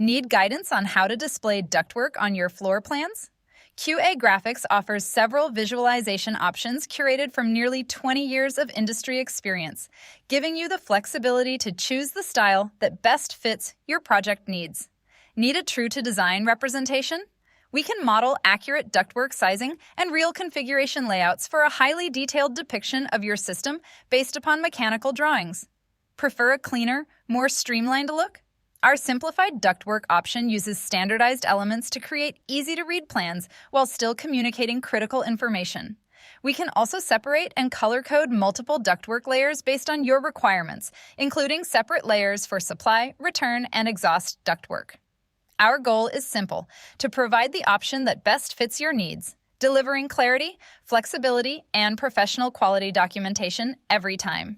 Need guidance on how to display ductwork on your floor plans? QA Graphics offers several visualization options curated from nearly 20 years of industry experience, giving you the flexibility to choose the style that best fits your project needs. Need a true-to-design representation? We can model accurate ductwork sizing and real configuration layouts for a highly detailed depiction of your system based upon mechanical drawings. Prefer a cleaner, more streamlined look? Our simplified ductwork option uses standardized elements to create easy-to-read plans while still communicating critical information. We can also separate and color-code multiple ductwork layers based on your requirements, including separate layers for supply, return, and exhaust ductwork. Our goal is simple: to provide the option that best fits your needs, delivering clarity, flexibility, and professional quality documentation every time.